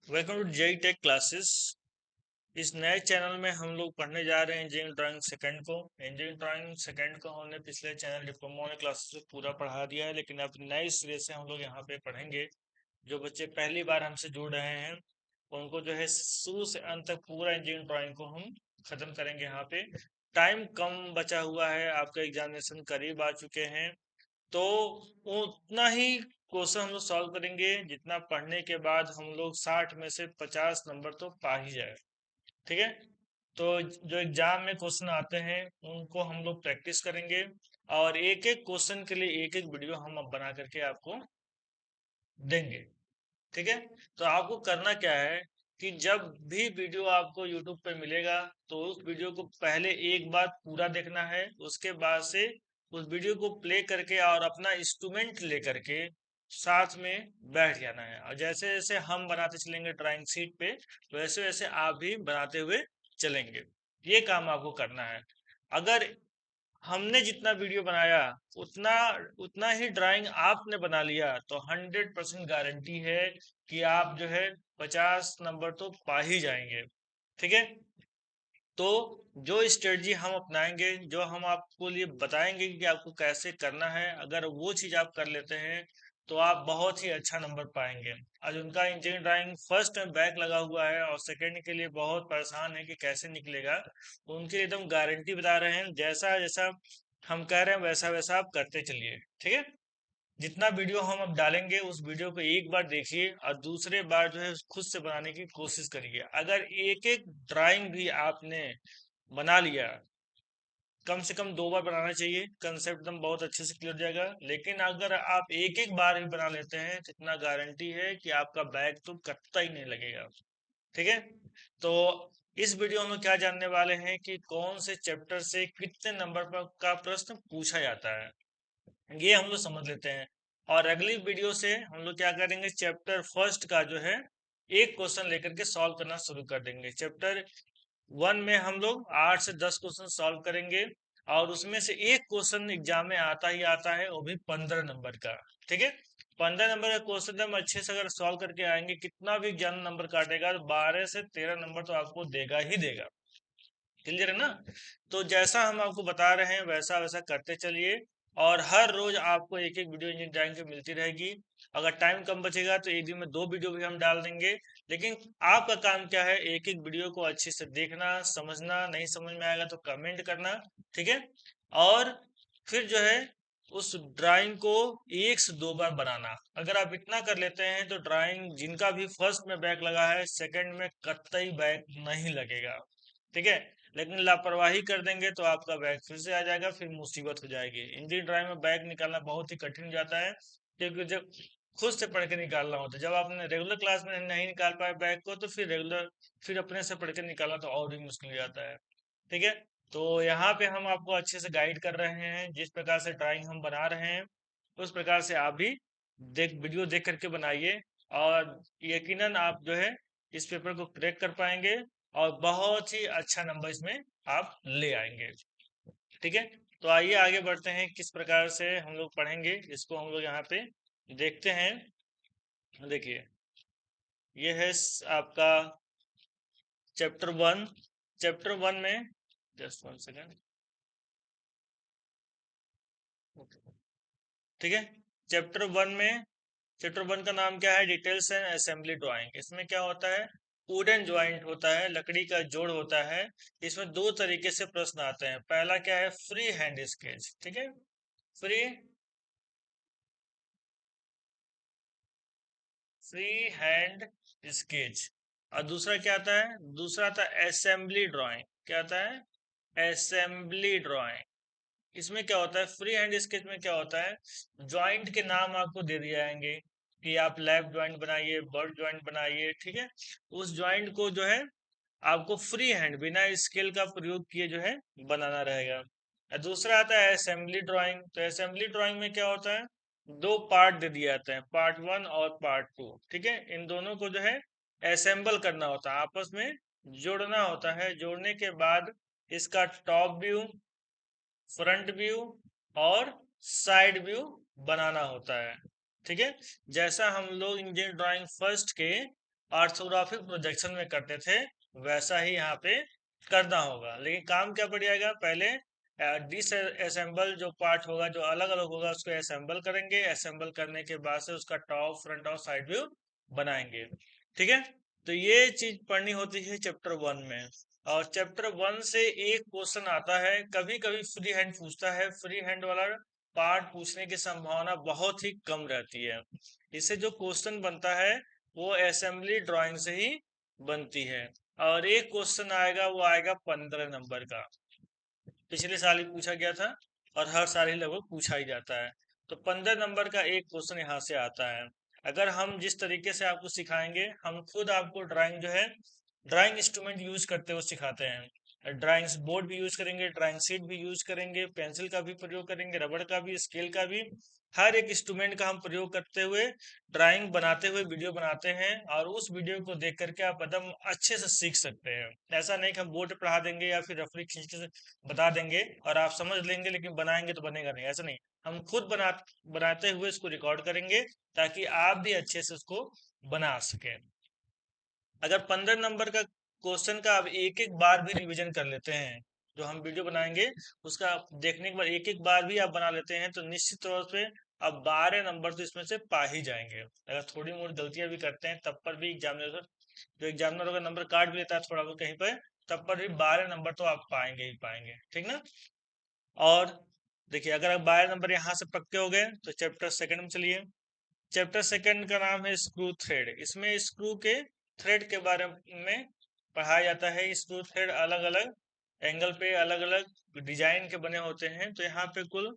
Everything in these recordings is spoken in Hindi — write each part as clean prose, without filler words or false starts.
Welcome to JE tech classes. इस नए चैनल में हम लोग पढ़ने जा रहे हैं इंजीनियरिंग ड्राइंग सेकंड को। इंजीनियरिंग ड्राइंग सेकंड को हमने पिछले चैनल डिप्लोमा वाले क्लासेस में पूरा पढ़ा दिया है, लेकिन अब नए सिरे से हम लोग यहाँ पे पढ़ेंगे। जो बच्चे पहली बार हमसे जुड़ रहे हैं उनको जो है शुरू से अंत तक पूरा इंजीनियरिंग ड्राइंग को हम खत्म करेंगे। यहाँ पे टाइम कम बचा हुआ है, आपका एग्जामिनेशन करीब आ चुके हैं, तो उतना ही क्वेश्चन हम लोग सॉल्व करेंगे जितना पढ़ने के बाद हम लोग 60 में से 50 नंबर तो पा ही जाए। ठीक है, तो जो एग्जाम में क्वेश्चन आते हैं उनको हम लोग प्रैक्टिस करेंगे, और एक एक क्वेश्चन के लिए एक एक वीडियो हम अब बना करके आपको देंगे। ठीक है, तो आपको करना क्या है कि जब भी वीडियो आपको यूट्यूब पे मिलेगा तो उस वीडियो को पहले एक बार पूरा देखना है, उसके बाद से उस वीडियो को प्ले करके और अपना इंस्ट्रूमेंट लेकर के साथ में बैठ जाना है, और जैसे जैसे हम बनाते चलेंगे ड्राइंग शीट पे वैसे वैसे आप भी बनाते हुए चलेंगे। ये काम आपको करना है। अगर हमने जितना वीडियो बनाया उतना उतना ही ड्राइंग आपने बना लिया तो 100% गारंटी है कि आप जो है 50 नंबर तो पा ही जाएंगे। ठीक है, तो जो स्ट्रेटजी हम अपनाएंगे, जो हम आपको लिए बताएंगे कि आपको कैसे करना है, अगर वो चीज आप कर लेते हैं तो आप बहुत ही अच्छा नंबर पाएंगे। आज उनका इंजीनियरिंग ड्राइंग फर्स्ट में बैक लगा हुआ है और सेकंड के लिए बहुत परेशान है कि कैसे निकलेगा, उनके लिए एकदम गारंटी बता रहे हैं। जैसा जैसा हम कह रहे हैं वैसा वैसा आप करते चलिए। ठीक है, जितना वीडियो हम अब डालेंगे उस वीडियो को एक बार देखिए और दूसरे बार जो है खुद से बनाने की कोशिश करिए। अगर एक एक ड्राइंग भी आपने बना लिया, कम से कम 2 बार बनाना चाहिए, कंसेप्ट एकदम बहुत अच्छे से क्लियर हो जाएगा। लेकिन अगर आप एक एक बार भी बना लेते हैं तो इतना गारंटी है कि आपका बैग तो कटता ही नहीं लगेगा। ठीक है, तो इस वीडियो में क्या जानने वाले हैं कि कौन से चैप्टर से कितने नंबर पर का प्रश्न पूछा जाता है, ये हम लोग समझ लेते हैं। और अगली वीडियो से हम लोग क्या करेंगे, चैप्टर फर्स्ट का जो है एक क्वेश्चन लेकर के सॉल्व करना शुरू कर देंगे। चैप्टर 1 में हम लोग 8 से 10 क्वेश्चन सॉल्व करेंगे, और उसमें से एक क्वेश्चन एग्जाम में आता ही आता है, वो भी 15 नंबर का। ठीक है, 15 नंबर का क्वेश्चन हम अच्छे से अगर सॉल्व करके आएंगे, कितना भी एग्जाम नंबर काटेगा तो 12 से 13 नंबर तो आपको देगा ही देगा। क्लियर है ना? तो जैसा हम आपको बता रहे हैं वैसा वैसा करते चलिए, और हर रोज आपको एक एक वीडियो इंजीनियरिंग ड्राइंग की मिलती रहेगी। अगर टाइम कम बचेगा तो एक दिन में 2 वीडियो भी हम डाल देंगे। लेकिन आपका काम क्या है, एक एक वीडियो को अच्छे से देखना, समझना, नहीं समझ में आएगा तो कमेंट करना। ठीक है, और फिर जो है उस ड्राइंग को 1 से 2 बार बनाना। अगर आप इतना कर लेते हैं तो ड्राइंग जिनका भी फर्स्ट में बैक लगा है सेकंड में कतई बैक नहीं लगेगा। ठीक है, लेकिन लापरवाही कर देंगे तो आपका बैग फिर से आ जाएगा, फिर मुसीबत हो जाएगी। इंजीनियरिंग ड्राइंग में बैग निकालना बहुत ही कठिन हो जाता है, क्योंकि जब खुद से पढ़ के निकालना होता है, जब आपने रेगुलर क्लास में नहीं निकाल पाए बैग को तो फिर अपने से पढ़ के निकालना तो और भी मुश्किल हो जाता है। ठीक है, तो यहाँ पे हम आपको अच्छे से गाइड कर रहे हैं, जिस प्रकार से ड्राइंग हम बना रहे हैं उस प्रकार से आप भी वीडियो देख करके बनाइए, और यकीनन आप जो है इस पेपर को क्रैक कर पाएंगे और बहुत ही अच्छा नंबर इसमें आप ले आएंगे। ठीक है, तो आइए आगे बढ़ते हैं, किस प्रकार से हम लोग पढ़ेंगे इसको हम लोग यहाँ पे देखते हैं। देखिए, ये है आपका चैप्टर 1। चैप्टर 1 में जस्ट 1 सेकेंड। ठीक है, चैप्टर 1 का नाम क्या है, डिटेल्स एंड असेंबली ड्राइंग। इसमें क्या होता है, वुडन ज्वाइंट होता है, लकड़ी का जोड़ होता है। इसमें 2 तरीके से प्रश्न आते हैं। पहला क्या है, फ्री हैंड स्केच। ठीक है, फ्री फ्री हैंड स्केच। और दूसरा क्या आता है, दूसरा आता है असेंबली ड्राइंग। क्या आता है, असेंबली ड्राइंग। इसमें क्या होता है, फ्री हैंड स्केच में क्या होता है, जॉइंट के नाम आपको दे दिए जाएंगे कि आप लेफ्ट जॉइंट बनाइए, बर्ड जॉइंट बनाइए। ठीक है, उस जॉइंट को जो है आपको फ्री हैंड बिना स्केल का प्रयोग किए जो है बनाना रहेगा। और दूसरा आता है असेंबली ड्राइंग। तो असेंबली ड्राइंग में क्या होता है, 2 पार्ट दे दिए जाते हैं, पार्ट 1 और पार्ट 2। ठीक है, इन दोनों को जो है असेंबल करना होता है, आपस में जोड़ना होता है। जोड़ने के बाद इसका टॉप व्यू, फ्रंट व्यू और साइड व्यू बनाना होता है। ठीक है, जैसा हम लोग इंजीनियरिंग ड्राइंग फर्स्ट के ऑर्थोग्राफिक प्रोजेक्शन में करते थे वैसा ही यहाँ पे करना होगा। लेकिन काम क्या पड़ जाएगा, पहले डिसअसेंबल जो पार्ट होगा, जो अलग अलग होगा, उसको असेंबल करेंगे। असेंबल करने के बाद से उसका टॉप, फ्रंट और साइड व्यू बनाएंगे। ठीक है, तो ये चीज पढ़नी होती है चैप्टर 1 में। और चैप्टर 1 से एक क्वेश्चन आता है, कभी कभी फ्री हैंड पूछता है। फ्री हैंड वाला पार्ट पूछने की संभावना बहुत ही कम रहती है। इससे जो क्वेश्चन बनता है वो असेंबली ड्राइंग से ही बनती है। और एक क्वेश्चन आएगा, वो आएगा 15 नंबर का। पिछले साल ही पूछा गया था और हर साल ही लगभग पूछा ही जाता है। तो 15 नंबर का एक क्वेश्चन यहाँ से आता है। अगर हम जिस तरीके से आपको सिखाएंगे, हम खुद आपको ड्राइंग जो है ड्राइंग इंस्ट्रूमेंट यूज करते हुए सिखाते हैं। ड्राइंग बोर्ड भी यूज करेंगे, ड्राइंग शीट भी यूज करेंगे, पेंसिल का भी प्रयोग करेंगे, रबड़ का भी, स्केल का भी। हर एक इंस्ट्रूमेंट का हम प्रयोग करते हुए ड्राइंग बनाते हुए वीडियो बनाते हैं। और उस वीडियो को देख करके आप एकदम अच्छे से सीख सकते हैं। ऐसा नहीं कि हम बोर्ड पे पढ़ा देंगे या फिर रेफरी खींच के बता देंगे और आप समझ लेंगे लेकिन बनाएंगे तो बनेगा नहीं, ऐसा नहीं। हम खुद बनाते हुए इसको रिकॉर्ड करेंगे ताकि आप भी अच्छे से उसको बना सकें। अगर 15 नंबर का क्वेश्चन का आप एक एक बार भी रिवीजन कर लेते हैं, जो हम वीडियो बनाएंगे उसका देखने के बाद एक एक बार भी आप बना लेते हैं, तो निश्चित तौर पे आप 12 नंबर तो इसमें से पा ही जाएंगे। अगर थोड़ी मोटी गलतियां भी करते हैं तब पर भी एग्जामिनर, जो एग्जामिनर अगर नंबर काट भी लेता है थोड़ा बहुत कहीं पर, तब पर भी 12 नंबर तो आप पाएंगे ही पाएंगे। ठीक ना। और देखिए, अगर आप 12 नंबर यहाँ से पक्के हो गए तो चैप्टर सेकंड में चलिए। चैप्टर सेकंड का नाम है स्क्रू थ्रेड। इसमें स्क्रू के थ्रेड के बारे में पढ़ाया जाता है। स्क्रू थ्रेड अलग अलग एंगल पे अलग अलग डिजाइन के बने होते हैं। तो यहाँ पे कुल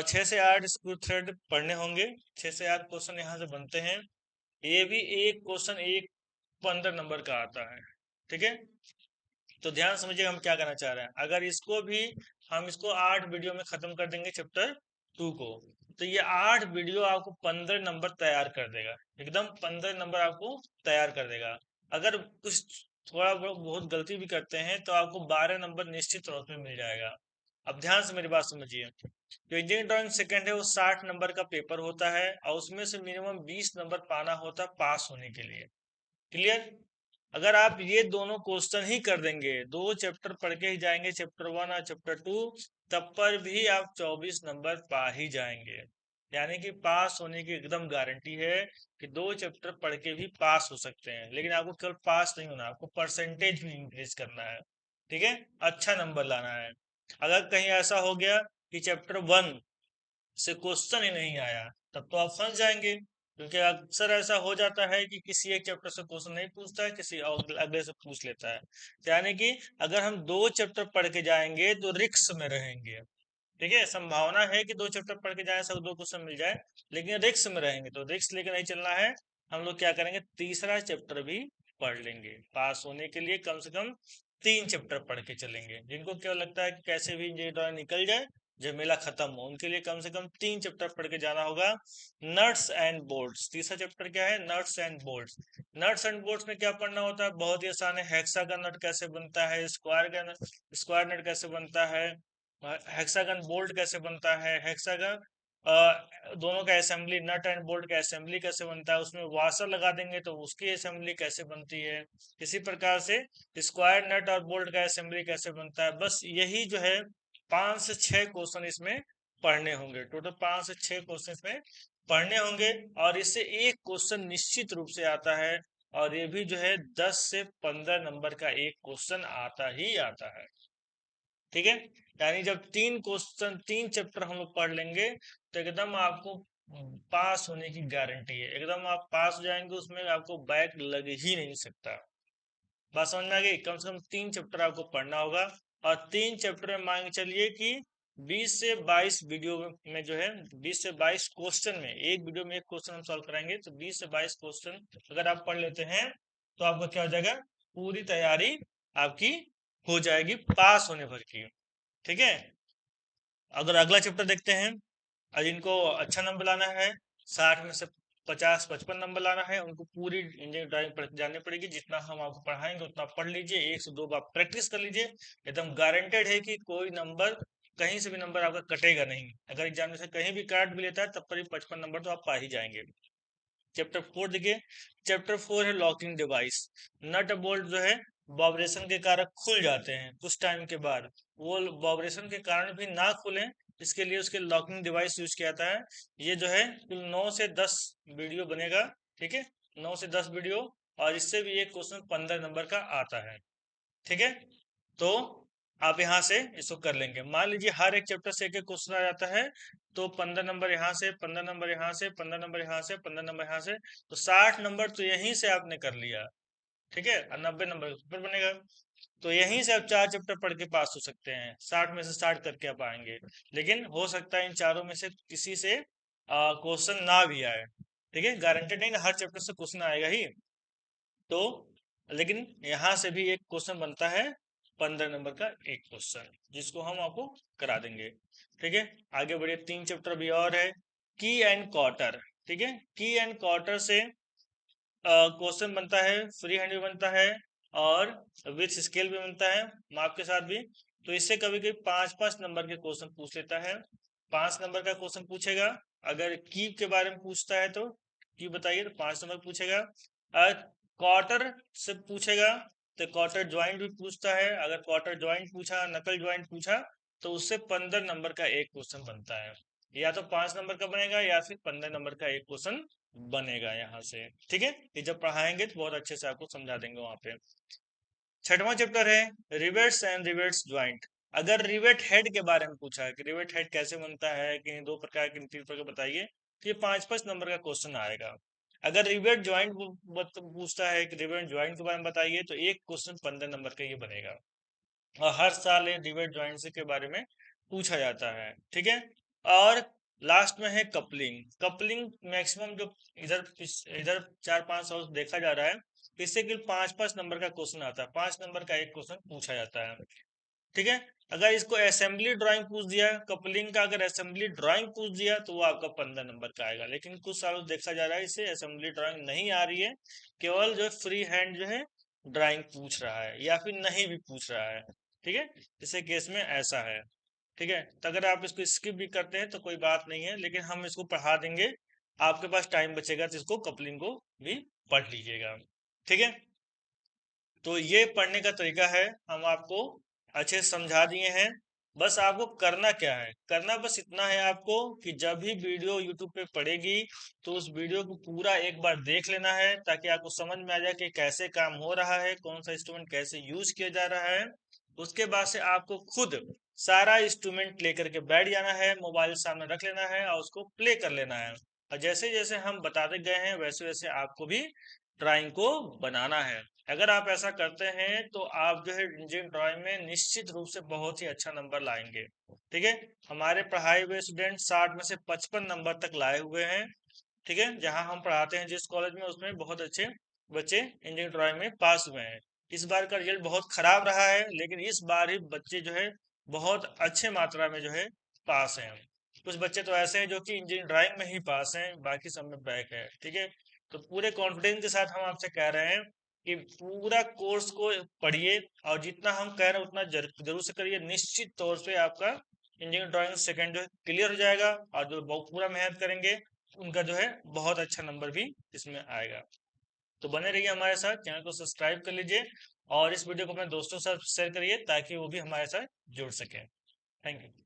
6 से 8 स्क्रू थ्रेड पढ़ने होंगे। 6 से 8 क्वेश्चन यहाँ से बनते हैं। ये भी एक क्वेश्चन एक 15 नंबर का आता है। ठीक है, तो ध्यान समझिए हम क्या करना चाह रहे हैं। अगर इसको भी हम इसको 8 वीडियो में खत्म कर देंगे चैप्टर 2 को, तो ये 8 वीडियो आपको 15 नंबर तैयार कर देगा। एकदम 15 नंबर आपको तैयार कर देगा। अगर कुछ थोड़ा बहुत गलती भी करते हैं तो आपको 12 नंबर निश्चित तौर पे मिल जाएगा। अब ध्यान से मेरी बात समझिए। जो इंजीनियरिंग ड्राइंग सेकंड है वो 60 नंबर का पेपर होता है और उसमें से मिनिमम 20 नंबर पाना होता है पास होने के लिए। क्लियर। अगर आप ये दोनों क्वेश्चन ही कर देंगे, 2 चैप्टर पढ़ के ही जाएंगे, चैप्टर 1 और चैप्टर 2, तब पर भी आप 24 नंबर पा ही जाएंगे। यानी कि पास होने की एकदम गारंटी है कि 2 चैप्टर पढ़ के भी पास हो सकते हैं। लेकिन आपको केवल पास नहीं होना, आपको परसेंटेज भी इंक्रीज करना है। ठीक है, अच्छा नंबर लाना है। अगर कहीं ऐसा हो गया कि चैप्टर 1 से क्वेश्चन ही नहीं आया, तब तो आप फंस जाएंगे। क्योंकि अक्सर ऐसा हो जाता है कि किसी एक चैप्टर से क्वेश्चन नहीं पूछता है, किसी और अगले से पूछ लेता है। तो यानी कि अगर हम 2 चैप्टर पढ़ के जाएंगे तो रिक्स में रहेंगे। ठीक है, संभावना है कि 2 चैप्टर पढ़ के जाए, सब 2 क्वेश्चन मिल जाए, लेकिन रिक्स में रहेंगे। तो रिक्स लेके नहीं चलना है। हम लोग क्या करेंगे, तीसरा चैप्टर भी पढ़ लेंगे। पास होने के लिए कम से कम 3 चैप्टर पढ़ के चलेंगे। जिनको क्या लगता है कि कैसे भी इंजीनियरिंग ड्राइंग निकल जाए, झमेला खत्म हो, उनके लिए कम से कम 3 चैप्टर पढ़ के जाना होगा। नट्स एंड बोल्ट्स, तीसरा चैप्टर क्या है, nuts and bolts. Nuts and bolts में क्या पढ़ना होता है, बहुत ही आसान है। हेक्सागन नट कैसे बनता है, स्क्वायर नट कैसे बनता है, हेक्सागन बोल्ट कैसे बनता है, हेक्सागन दोनों का असेंबली, नट एंड बोल्ट का असेंबली कैसे बनता है, उसमें वाशर लगा देंगे तो उसकी असेंबली कैसे बनती है। इसी प्रकार से स्क्वायर नट और बोल्ट का असेंबली कैसे बनता है। बस यही जो है 5 से 6 क्वेश्चन इसमें पढ़ने होंगे। टोटल 5 से 6 क्वेश्चन इसमें पढ़ने होंगे। और इससे एक क्वेश्चन निश्चित रूप से आता है, और ये भी जो है 10 से 15 नंबर का एक क्वेश्चन आता ही आता है। ठीक है, यानी जब 3 चैप्टर हम लोग पढ़ लेंगे तो एकदम आपको पास होने की गारंटी है। एकदम आप पास हो जाएंगे, उसमें आपको बैक लग ही नहीं सकता। बात समझ में आ गई। कम से कम 3 चैप्टर आपको पढ़ना होगा। और 3 चैप्टर में मान के चलिए कि 20 से 22 वीडियो में जो है 20 से 22 क्वेश्चन में, एक वीडियो में एक क्वेश्चन हम सॉल्व कराएंगे। तो 20 से 22 क्वेश्चन अगर आप पढ़ लेते हैं तो आपका क्या हो जाएगा, पूरी तैयारी आपकी हो जाएगी पास होने भर की। ठीक है, अगर अगला चैप्टर देखते हैं। और जिनको अच्छा नंबर लाना है, 60 में से 50-55 नंबर लाना है, उनको पूरी इंजीनियरिंग ड्राइंग जाननी पड़ेगी। जितना हम आपको पढ़ाएंगे उतना पढ़ लीजिए, 1 से 2 बार प्रैक्टिस कर लीजिए। एकदम गारंटेड है कि कोई नंबर, कहीं से भी नंबर आपका कटेगा नहीं। अगर एग्जामिनेशन कहीं भी काट भी लेता है तब पर भी 55 नंबर तो आप पा ही जाएंगे। चैप्टर 4 देखिए, चैप्टर 4 है लॉकिंग डिवाइस। नट बोल्ट जो है वाइब्रेशन के कारण खुल जाते हैं कुछ टाइम के बाद, वो वाइब्रेशन के कारण भी ना खुलें, इसके लिए उसके लॉकिंग डिवाइस यूज किया जाता है। ये जो है कुल 9 से 10 वीडियो बनेगा, ठीक है, 9 से 10 वीडियो, और इससे भी एक क्वेश्चन 15 नंबर का आता है, ठीक है। तो आप यहाँ से इसको कर लेंगे। मान लीजिए हर एक चैप्टर से एक एक क्वेश्चन आ जाता है, तो 15 नंबर यहाँ से, 15 नंबर यहाँ से, 15 नंबर यहाँ से, 15 नंबर यहाँ से, तो 60 नंबर तो यहीं से आपने कर लिया, ठीक है, और 90 नंबर का पेपर बनेगा। तो यहीं से आप 4 चैप्टर पढ़ के पास हो सकते हैं, 60 में से 60 करके आप आएंगे। लेकिन हो सकता है इन चारों में से किसी से क्वेश्चन ना भी आए, ठीक है, गारंटेड नहीं ना हर चैप्टर से क्वेश्चन आएगा ही। तो लेकिन यहाँ से भी एक क्वेश्चन बनता है, 15 नंबर का एक क्वेश्चन, जिसको हम आपको करा देंगे, ठीक है। आगे बढ़िए, 3 चैप्टर भी और है, की एंड क्वार्टर, ठीक है। की एंड क्वार्टर से क्वेश्चन बनता है, फ्री हैंड भी बनता है और विथ स्केल भी बनता है, माप के साथ भी। तो इससे कभी कभी 5-5 नंबर के क्वेश्चन पूछ लेता है। 5 नंबर का क्वेश्चन पूछेगा, अगर की के बारे में पूछता है तो की बताइए, तो 5 नंबर पूछेगा। क्वार्टर से पूछेगा तो क्वार्टर ज्वाइंट भी पूछता है, अगर क्वार्टर ज्वाइंट पूछा, नकल ज्वाइंट पूछा, तो उससे 15 नंबर का एक क्वेश्चन बनता है। या तो 5 नंबर का बनेगा या फिर 15 नंबर का एक क्वेश्चन बनेगा यहाँ से, ठीक है। ये जब पढ़ाएंगे तो बहुत अच्छे से आपको समझा देंगे वहां पे। छठवां चैप्टर है रिवेट्स एंड रिवेट्स ज्वाइंट। अगर रिवेट हेड के बारे में पूछा है कि रिवेट हेड कैसे बनता है, कि 2 प्रकार के 3 प्रकार बताइए, तो ये 5-5 नंबर का क्वेश्चन आएगा। अगर रिवेट ज्वाइंट पूछता है कि रिवेट ज्वाइंट के बारे में बताइए, तो एक क्वेश्चन 15 नंबर का ये बनेगा। और हर साल ये डिबेट ज्वाइंट के बारे में पूछा जाता है, ठीक है। और लास्ट में है कपलिंग। कपलिंग मैक्सिमम जो इधर इधर 4-5 साल से देखा जा रहा है, इससे केवल 5-5 नंबर का क्वेश्चन आता है, 5 नंबर का एक क्वेश्चन पूछा जाता है, ठीक है। अगर इसको असेंबली ड्राइंग पूछ दिया, कपलिंग का अगर असेंबली ड्राइंग पूछ दिया, तो वो आपका 15 नंबर का आएगा। लेकिन कुछ सालों से देखा जा रहा है इससे असेंबली ड्राइंग नहीं आ रही है, केवल जो फ्री हैंड जो है ड्राइंग पूछ रहा है, या फिर नहीं भी पूछ रहा है, ठीक है। इसे केस में ऐसा है, ठीक है। तो अगर आप इसको स्किप भी करते हैं तो कोई बात नहीं है, लेकिन हम इसको पढ़ा देंगे, आपके पास टाइम बचेगा तो इसको कपलिंग को भी पढ़ लीजिएगा, ठीक है। तो ये पढ़ने का तरीका है, हम आपको अच्छे से समझा दिए हैं। बस आपको करना क्या है, करना बस इतना है आपको कि जब भी वीडियो यूट्यूब पे पड़ेगी, तो उस वीडियो को पूरा एक बार देख लेना है, ताकि आपको समझ में आ जाए कि कैसे काम हो रहा है, कौन सा इंस्ट्रूमेंट कैसे यूज किया जा रहा है। उसके बाद से आपको खुद सारा इंस्ट्रूमेंट लेकर के बैठ जाना है, मोबाइल सामने रख लेना है और उसको प्ले कर लेना है। और जैसे जैसे हम बताते गए हैं, वैसे वैसे आपको भी ड्राइंग को बनाना है। अगर आप ऐसा करते हैं तो आप जो है इंजीनियरिंग ड्राइंग में निश्चित रूप से बहुत ही अच्छा नंबर लाएंगे, ठीक है। हमारे पढ़ाए हुए स्टूडेंट 60 में से 55 नंबर तक लाए हुए हैं, ठीक है। जहां हम पढ़ाते हैं जिस कॉलेज में, उसमें बहुत अच्छे बच्चे इंजीनियरिंग ड्राइंग में पास हुए हैं। इस बार का रिजल्ट बहुत खराब रहा है, लेकिन इस बार ही बच्चे जो है बहुत अच्छे मात्रा में जो है पास हैं। कुछ बच्चे तो ऐसे हैं जो कि इंजीनियरिंग ड्राइंग में ही पास हैं, बाकी सब में बैक है, ठीक है। तो पूरे कॉन्फिडेंस के साथ हम आपसे कह रहे हैं कि पूरा कोर्स को पढ़िए, और जितना हम कह रहे हैं उतना जरूर से करिए। निश्चित तौर पे आपका इंजीनियरिंग ड्राइंग सेकंड जो है क्लियर हो जाएगा, और जो बहुत पूरा मेहनत करेंगे उनका जो है बहुत अच्छा नंबर भी इसमें आएगा। तो बने रहिए हमारे साथ, चैनल को सब्सक्राइब कर लीजिए, और इस वीडियो को अपने दोस्तों के साथ शेयर करिए, ताकि वो भी हमारे साथ जुड़ सके। Thank you.